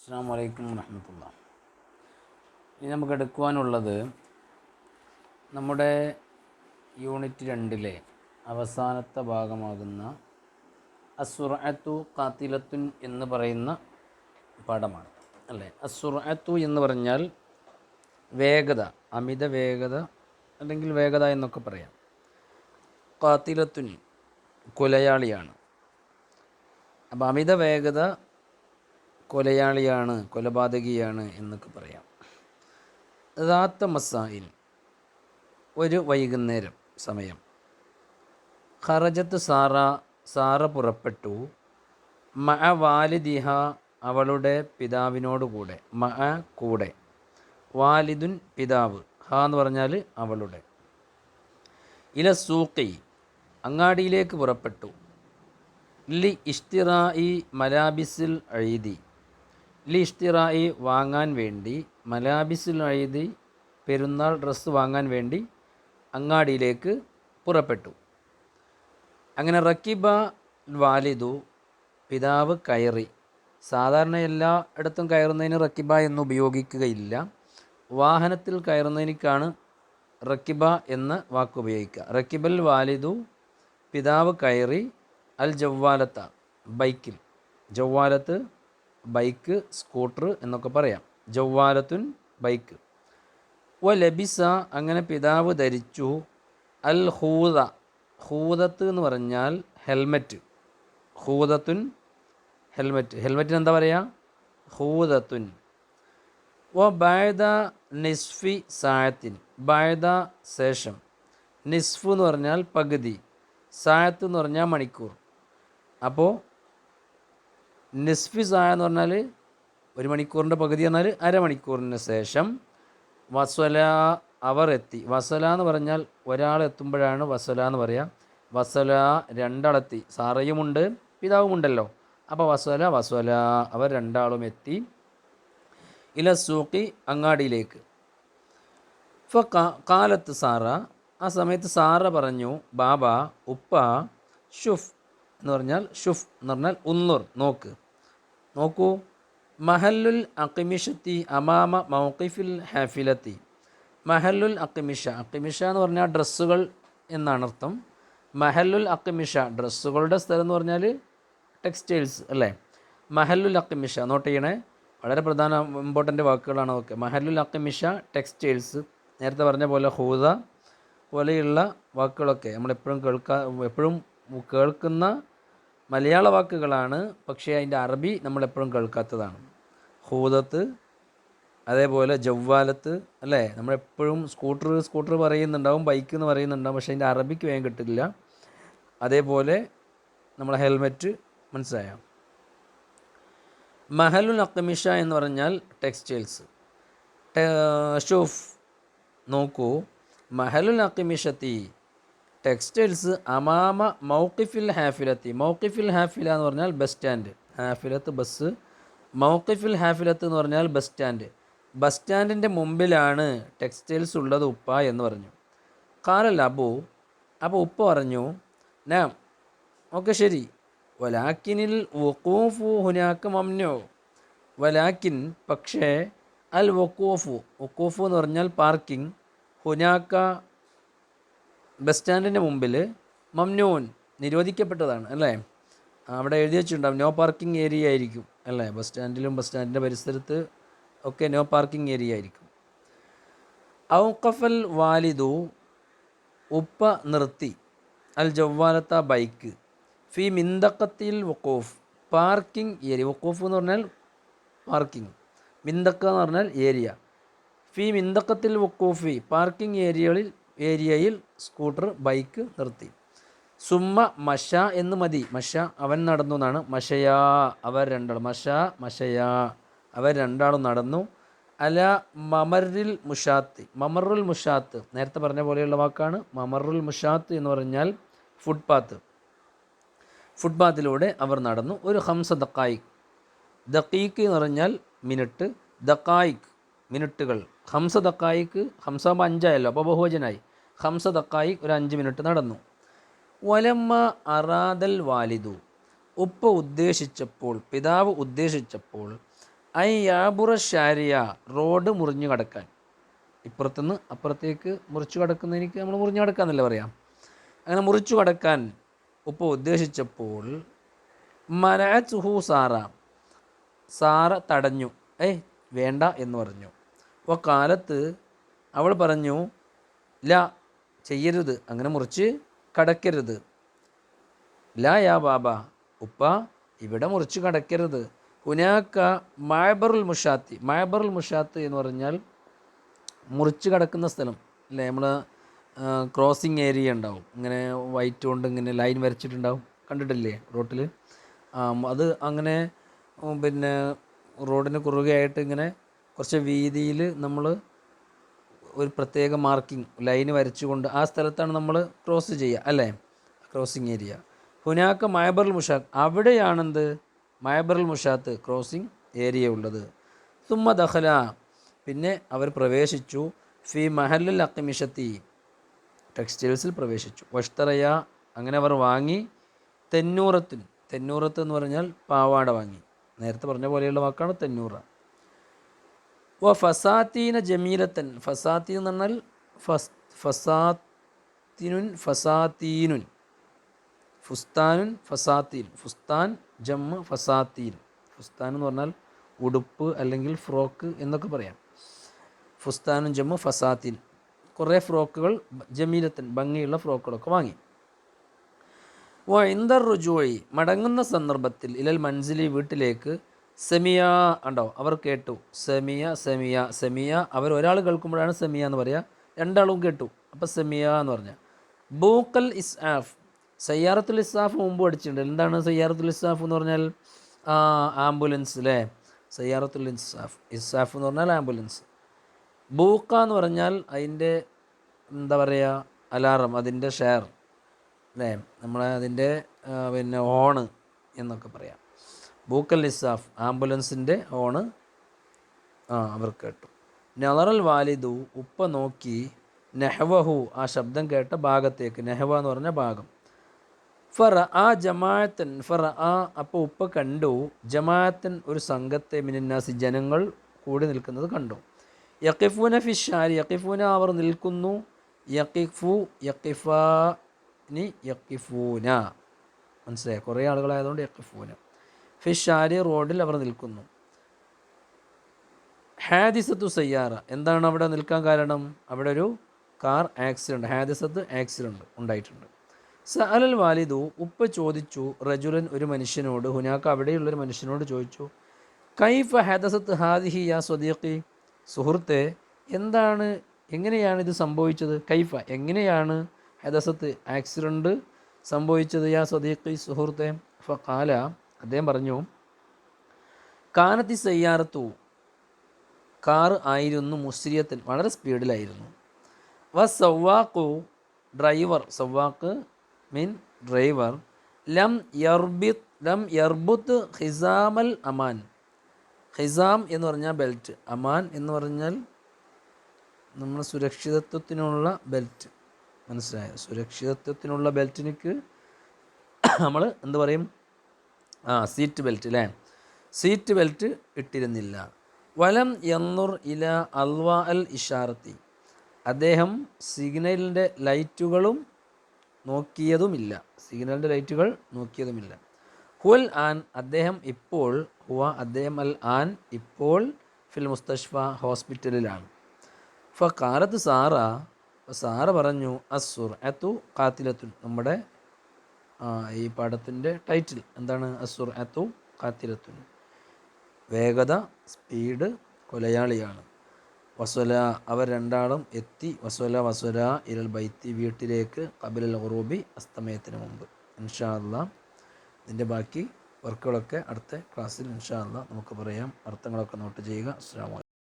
അസ്സലാമു അലൈക്കും വറഹ്മത്തുള്ളാഹി. ഇനി നമുക്ക് എടുക്കുവാനുള്ളത് നമ്മുടെ യൂണിറ്റ് 2 അവസാനത്തെ ഭാഗമാകുന്ന അസ്സുറഅത്തു ഖാത്തിലത്തുൻ എന്ന് പറയുന്ന പാഠമാണ് അല്ലേ. അസ്സുറഅത്തു എന്ന് പറഞ്ഞാൽ വേഗത, അമിത വേഗത അല്ലെങ്കിൽ വേഗത എന്നൊക്കെ പറയാം. ഖാത്തിലത്തുൻ കൊലയാളിയാണ്. അപ്പോൾ അമിത വേഗത കൊലയാളിയാണ്, കൊലപാതകിയാണ് എന്നൊക്കെ പറയാം. ദാത്ത മസായിൽ ഒരു വൈകുന്നേരം സമയം. ഖറജത്ത് സാറ പുറപ്പെട്ടു. മഅ വാലിദിഹ അവളുടെ പിതാവിനോടുകൂടെ, മഅ കൂടെ, വാലിദുൻ പിതാവ്, ഹ എന്ന് പറഞ്ഞാൽ അവളുടെ. ഇല സൂഖി അങ്ങാടിയിലേക്ക് പുറപ്പെട്ടു. ലി ഇഷ്തിറായി മലാബിസിൽ അഴീദി, ലി ഇഷ്തിറായി വാങ്ങാൻ വേണ്ടി, മലാബിസുൽ അഴീദി പെരുന്നാൾ ഡ്രസ്സ് വാങ്ങാൻ വേണ്ടി അങ്ങാടിയിലേക്ക് പുറപ്പെട്ടു. അങ്ങനെ റക്കിബ വാലിദു പിതാവ് കയറി. സാധാരണ എല്ലായിടത്തും കയറുന്നതിന് റക്കിബ എന്ന് ഉപയോഗിക്കുകയില്ല. വാഹനത്തിൽ കയറുന്നതിനേക്കാണ് റക്കിബ എന്ന വാക്ക് ഉപയോഗിക്കുക. റക്കിബൽ വാലിദു പിതാവ് കയറി. അൽ ജവ്വാലത്ത ബൈക്കിൽ, ജവ്വാലത്ത് ബൈക്ക്, സ്കൂട്ടർ എന്നൊക്കെ പറയാം. ജവ്വാലത്തുൻ ബൈക്ക്. വ ലബിസ അങ്ങനെ പിതാവ് ധരിച്ചു. അൽ ഹൂദ, ഹൂദത്ത് എന്ന് പറഞ്ഞാൽ ഹെൽമറ്റ്. ഹൂദത്തുൻ ഹെൽമറ്റ്, ഹെൽമറ്റിന് എന്താ പറയുക? ഹൂദത്തുൻ. വ ബഅദ നിസ്ഫി സായത്തിൻ, ബഅദ ശേഷം, നിസ്ഫ് എന്ന് പറഞ്ഞാൽ പകുതി, സായത്ത് എന്ന് പറഞ്ഞാൽ മണിക്കൂർ. അപ്പോൾ നിസ്ഫി സായ എന്ന് പറഞ്ഞാൽ ഒരു മണിക്കൂറിൻ്റെ പകുതി എന്നാൽ അരമണിക്കൂറിന് ശേഷം വസല അവർ എത്തി. വസല എന്ന് പറഞ്ഞാൽ ഒരാൾ എത്തുമ്പോഴാണ് വസല എന്ന് പറയാം. വസല രണ്ടാളെത്തി, സാറയുമുണ്ട് പിതാവുമുണ്ടല്ലോ. അപ്പോൾ വസല അവർ രണ്ടാളും എത്തി. ഇല സൂഖി അങ്ങാടിയിലേക്ക്. കാലത്ത് സാറ ആ സമയത്ത് സാറ പറഞ്ഞു, ബാബ ഉപ്പ, ഷുഫ് എന്ന് പറഞ്ഞാൽ, ഷുഫ് എന്ന് പറഞ്ഞാൽ ഉന്നുർ നോക്കൂ. മഹല്ലുൽ അഖിമിഷത്തി അമാമ മൗഖിഫിൽ ഹാഫിലത്തി. മഹല്ലുൽ അഖിമിഷ, അഖിമിഷ എന്ന് പറഞ്ഞാൽ ഡ്രസ്സുകൾ എന്നാണ് അർത്ഥം. മഹല്ലുൽ അഖിമിഷ ഡ്രസ്സുകളുടെ സ്ഥലം എന്ന് പറഞ്ഞാൽ ടെക്സ്റ്റൈൽസ് അല്ലേ. മഹല്ലുൽ അഖിമിഷ നോട്ട് ചെയ്യണേ, വളരെ പ്രധാന ഇമ്പോർട്ടൻ്റ് വാക്കുകളാണ്. ഓക്കെ. മഹല്ലുൽ അഖിമിഷ ടെക്സ്റ്റൈൽസ്, നേരത്തെ പറഞ്ഞ പോലെ ഹൂദ പോലെയുള്ള വാക്കുകളൊക്കെ നമ്മളെപ്പോഴും കേൾക്കുന്ന മലയാള വാക്കുകളാണ്, പക്ഷേ അതിൻ്റെ അറബി നമ്മളെപ്പോഴും കേൾക്കാത്തതാണ്. ഹൂദത്ത്, അതേപോലെ ജവ്വാലത്ത് അല്ലേ. നമ്മളെപ്പോഴും സ്കൂട്ടർ പറയുന്നുണ്ടാവും, ബൈക്ക് എന്ന് പറയുന്നുണ്ടാവും, പക്ഷേ അതിൻ്റെ അറബിക്ക് വേഗം കിട്ടില്ല. അതേപോലെ നമ്മളെ ഹെൽമെറ്റ്, മനസ്സിലായോ? മഹലുൽ അഖ്മിഷ എന്ന് പറഞ്ഞാൽ ടെക്സ്റ്റൈൽസ്. ഷൂഫ് നോക്കൂ. മഹലുൽ അഖ്മിഷത്തി ടെക്സ്റ്റൈൽസ് അമാമ മൗഖിഫിൽ ഹാഫിലത്തി. മൗഖിഫിൽ ഹാഫില എന്ന് പറഞ്ഞാൽ ബസ് സ്റ്റാൻഡ്, ഹാഫിലത്ത് ബസ്, മൗഖിഫിൽ ഹാഫിലത്ത് എന്ന് പറഞ്ഞാൽ ബസ് സ്റ്റാൻഡ്. ബസ് സ്റ്റാൻഡിൻ്റെ മുമ്പിലാണ് ടെക്സ്റ്റൈൽസ് ഉള്ളത് ഉപ്പ എന്ന് പറഞ്ഞു. കാലൽ അബു, അപ്പോൾ ഉപ്പ പറഞ്ഞു, നാം ഓക്കെ ശരി. വലാക്കിനിൽ വഖൂഫു ഹുനാക്ക മംനു. വലാക്കിൻ പക്ഷേ, അൽ വഖൂഫു, വഖൂഫു എന്ന് പറഞ്ഞാൽ പാർക്കിംഗ്, ഹുനാക്ക ബസ് സ്റ്റാൻഡിൻ്റെ മുമ്പിൽ, മംനൂൻ നിരോധിക്കപ്പെട്ടതാണ് അല്ലേ. അവിടെ എഴുതി വെച്ചിട്ടുണ്ടാവും നോ പാർക്കിംഗ് ഏരിയ ആയിരിക്കും അല്ലേ. ബസ് സ്റ്റാൻഡിലും ബസ് സ്റ്റാൻഡിൻ്റെ പരിസരത്ത് ഒക്കെ നോ പാർക്കിംഗ് ഏരിയ ആയിരിക്കും. ഔഖഫൽ വാലിദു ഉപ്പ നിർത്തി. അൽ ജവ്വാലത്ത ബൈക്ക്. ഫി മിന്തക്കത്തിൽ വഖൂഫ് പാർക്കിംഗ് ഏരിയ. വഖൂഫ് എന്ന് പറഞ്ഞാൽ പാർക്കിംഗ്, മിന്തക്ക എന്ന് പറഞ്ഞാൽ ഏരിയ. ഫി മിന്തക്കത്തിൽ വഖൂഫി പാർക്കിംഗ് ഏരിയയിൽ സ്കൂട്ടർ ബൈക്ക് നിർത്തി. സുമ്മ മഷ എന്ന് മതി, മഷ അവൻ നടന്നു എന്നാണ്. മഷയാ അവർ രണ്ടാളും, മഷയാ അവർ രണ്ടാളും നടന്നു. അല മമറിൽ മുഷാത്ത്, മമറുൽ മുഷാത്ത് നേരത്തെ പറഞ്ഞ പോലെയുള്ള വാക്കാണ്. മമറുൽ മുഷാത്ത് എന്ന് പറഞ്ഞാൽ ഫുട്പാത്തിലൂടെ അവർ നടന്നു. ഒരു ഹംസ ദക്കായിക്, ദക്കീക്ക് എന്ന് പറഞ്ഞാൽ മിനിറ്റ്, ദക്കായിക് മിനിറ്റുകൾ. ഹംസ ദക്കായിക്ക്, ഹംസാകുമ്പോൾ 5 ആയല്ലോ, അപ്പോൾ ബഹുവചനായി. ഹംസ ദക്കായിക് ഒരു 5 മിനിറ്റ് നടന്നു. വലമ്മ അറാദൽ വാലിദു ഉപ്പ ഉദ്ദേശിച്ചപ്പോൾ, പിതാവ് ഉദ്ദേശിച്ചപ്പോൾ, ഐ യാബുറ ഷാരിയ റോഡ് മുറിഞ്ഞു കടക്കാൻ. ഇപ്പുറത്തുനിന്ന് അപ്പുറത്തേക്ക് മുറിച്ചു കടക്കുന്നതിന് നമ്മൾ മുറിഞ്ഞു കടക്കാന്നല്ലേ പറയാം. അങ്ങനെ മുറിച്ചു കടക്കാൻ ഉപ്പ ഉദ്ദേശിച്ചപ്പോൾ മനഅത്ഹു സാറ, സാറ തടഞ്ഞു. വേണ്ട എന്ന് പറഞ്ഞു. കാലത്ത് അവൾ പറഞ്ഞു ല, ചെയ്യരുത്, അങ്ങനെ മുറിച്ച് കടക്കരുത്. ലാ യാ ബാബ, ഉപ്പ ഇവിടെ മുറിച്ച് കടക്കരുത്. ഹുനാക്ക മഅബറുൽ മുഷാത്തി, മഅബറുൽ മുഷാത്ത് എന്ന് പറഞ്ഞാൽ മുറിച്ച് കടക്കുന്ന സ്ഥലം അല്ലേ. നമ്മൾ ക്രോസിങ് ഏരിയ ഉണ്ടാവും, ഇങ്ങനെ വൈറ്റ് കൊണ്ട് ഇങ്ങനെ ലൈൻ വരച്ചിട്ടുണ്ടാവും, കണ്ടിട്ടില്ലേ റോട്ടിൽ. അത് അങ്ങനെ പിന്നെ റോഡിന് കുറുകെ ആയിട്ട് ഇങ്ങനെ കുറച്ച് വീതിയിൽ നമ്മൾ ഒരു പ്രത്യേക മാർക്കിംഗ് ലൈന് വരച്ചുകൊണ്ട് ആ സ്ഥലത്താണ് നമ്മൾ ക്രോസ് ചെയ്യുക അല്ലേ, ക്രോസിങ് ഏരിയ. ഹുനാക്ക മഅബറുൽ മുഷാത്ത്, അവിടെയാണെന്ത് മഅബറുൽ മുഷാത്ത് ക്രോസിങ് ഏരിയ ഉള്ളത്. സുമ്മ ദഖല, പിന്നെ അവർ പ്രവേശിച്ചു. ഫി മഹല്ലുൽ അഖ്മിഷത്തി, ടെക്സ്റ്റൈൽസിൽ പ്രവേശിച്ചു. വഷ്തറയ, അങ്ങനെ അവർ വാങ്ങി. തെന്നൂറത്തിന്, തെന്നൂറത്ത് എന്ന് പറഞ്ഞാൽ പാവാട വാങ്ങി. നേരത്തെ പറഞ്ഞ പോലെയുള്ള വാക്കാണ് തെന്നൂറ. ഫസാത്തീന ജമീലത്തൻ, ഫസാത്തീൻ എന്ന് പറഞ്ഞാൽ ഫസാത്തിനുൻ ഫസാത്തീനുൻ, ഫുസ്താനുൻ ഫസാത്തീൻ, ഫുസ്താൻ ജമ്മ് ഫസാത്തീൻ. ഫുസ്താൻ എന്ന് പറഞ്ഞാൽ ഉടുപ്പ് അല്ലെങ്കിൽ ഫ്രോക്ക് എന്നൊക്കെ പറയാം. ഫുസ്താനും ജമ്മ് ഫസാത്തീൻ, കുറേ ഫ്രോക്കുകൾ, ജമീലത്തൻ ഭംഗിയുള്ള ഫ്രോക്കുകളൊക്കെ വാങ്ങി. ഇന്ദർ റുജൂയി, മടങ്ങുന്ന സന്ദർഭത്തിൽ, ഇലൽ മൻസിലി വീട്ടിലേക്ക്, സെമിയ ഉണ്ടോ, അവർ കേട്ടു. സെമിയ സെമിയ സെമിയ, അവർ ഒരാൾ കേൾക്കുമ്പോഴാണ് സെമിയ എന്ന് പറയുക, രണ്ടാളും കേട്ടു, അപ്പോൾ സെമിയ എന്ന് പറഞ്ഞാൽ. ബൂക്കൽ ഇസ്ആഫ്, സയ്യാറത്തുൽ ഇസ്ആഫ് മുമ്പ് പഠിച്ചിട്ടുണ്ട്. എന്താണ് സയ്യാറത്തുൽ ഇസ്ആഫ് എന്ന് പറഞ്ഞാൽ? ആംബുലൻസ് അല്ലേ, സയ്യാറത്തുൽ ഇസ്ആഫ്. ഇസ്ആഫ് എന്ന് പറഞ്ഞാൽ ആംബുലൻസ്. ബൂക്ക എന്ന് പറഞ്ഞാൽ അതിൻ്റെ എന്താ പറയുക, അലാറം, അതിൻ്റെ ഷെയർ അല്ലേ, നമ്മളെ അതിൻ്റെ പിന്നെ ഹോണ് എന്നൊക്കെ പറയാം. ബൂക്കൽ ഇസ്ആഫ്, ആംബുലൻസിൻ്റെ ഹോണ് അവർ കേട്ടു. നളറൽ വാലിദു, ഉപ്പ നോക്കി. നെഹ്വഹു, ആ ശബ്ദം കേട്ട ഭാഗത്തേക്ക്. നെഹ്വ എന്ന് പറഞ്ഞ ഭാഗം. ഫറ ആ ജമാഅത്തൻ, ഫറ ആ, അപ്പോൾ ഉപ്പ കണ്ടു. ജമാഅത്തൻ, ഒരു സംഘത്തെ, മിനന്നാസി, ജനങ്ങൾ കൂടി നിൽക്കുന്നത് കണ്ടു. യഖിഫൂന ഫിഷാരി, യഖിഫൂന അവർ നിൽക്കുന്നു. യഖിഫു യഖിഫാനി യഖിഫൂന, മനസ്സിലായി, കുറേ ആളുകളായതുകൊണ്ട് യഖിഫൂന. ഫിഷാരി, റോഡിൽ അവർ നിൽക്കുന്നു. ഹാദിസത്തു സയ്യാറ, എന്താണ് അവിടെ നിൽക്കാൻ കാരണം? അവിടെ ഒരു കാർ ആക്സിഡൻറ്റ്, ഹാദിസത്ത് ആക്സിഡൻറ്റ് ഉണ്ടായിട്ടുണ്ട്. സഅലൽ വാലിദു, ഉപ്പ ചോദിച്ചു. റജുലൻ, ഒരു മനുഷ്യനോട്. ഹുനാക്ക, അവിടെയുള്ളൊരു മനുഷ്യനോട് ചോദിച്ചു. കൈഫ ഹദസത്ത് ഹാദിഹി യാ സ്വദീഖി, സുഹൃത്തെ എന്താണ്, എങ്ങനെയാണ് ഇത് സംഭവിച്ചത്? കൈഫ, എങ്ങനെയാണ് ഹദസത്ത് ആക്സിഡൻറ്റ് സംഭവിച്ചത്? യാ സ്വദീഖി, സുഹൃത്തെ. ഫഖാല, അദ്ദേഹം പറഞ്ഞു. കാനത്തി സയ്യാറത്തു, കാർ ആയിരുന്നു. മുസ്രിയത്തൻ, വളരെ സ്പീഡിലായിരുന്നു. സവ്വാഖു, ഡ്രൈവർ, സവ്വാഖ് മീൻ ഡ്രൈവർ. ലം യർബുത്ത് ഹിസാമൽ അമാൻ, ഹിസാം എന്ന് പറഞ്ഞാൽ ബെൽറ്റ്, അമാൻ എന്ന് പറഞ്ഞാൽ നമ്മൾ സുരക്ഷിതത്വത്തിനുള്ള ബെൽറ്റ്, മനസ്സിലായോ? സുരക്ഷിതത്വത്തിനുള്ള ബെൽറ്റിനക്ക് നമ്മൾ എന്ത് പറയും? സീറ്റ് ബെൽറ്റ് അല്ലേ, സീറ്റ് ബെൽറ്റ് ഇട്ടിരുന്നില്ല. വലം യന്നുർ ഇല അൽവാ അൽ ഇഷാറത്തി, അദ്ദേഹം സിഗ്നലിൻ്റെ ലൈറ്റുകളും നോക്കിയതുമില്ല, സിഗ്നലിൻ്റെ ലൈറ്റുകൾ നോക്കിയതുമില്ല. ഹുവൽ ആൻ, അദ്ദേഹം ഇപ്പോൾ. ഹുവ, അദ്ദേഹം. അൽ ആൻ, ഇപ്പോൾ. ഫിൽ മുസ്തഷ്ഫ, ഹോസ്പിറ്റലിലാണ്. ഫഖാലത്ത് സാറ, സാറ പറഞ്ഞു. അസ്സുർഅത്തു ഖാത്തിലത്തുൻ, നമ്മുടെ ഈ പാഠത്തിൻ്റെ ടൈറ്റിൽ എന്താണ്? അസ്സുർഅത്തു ഖാത്തിലത്തുൻ, വേഗത, സ്പീഡ് കൊലയാളിയാണ്. വസ്വല, അവർ രണ്ടാളും എത്തി. വസ്വല ഇരൽ ബൈത്തി, വീട്ടിലേക്ക്. ഖബലൽ ഖുറൂബി, അസ്തമയത്തിന് മുമ്പ്. ഇൻഷാ അല്ലാഹ് ഇതിൻ്റെ ബാക്കി വർക്കുകളൊക്കെ അടുത്ത ക്ലാസ്സിൽ ഇൻഷാ അല്ലാഹ് നമുക്ക് പറയാം. അർത്ഥങ്ങളൊക്കെ നോട്ട് ചെയ്യുക. അസ്സലാമു അലൈക്കും.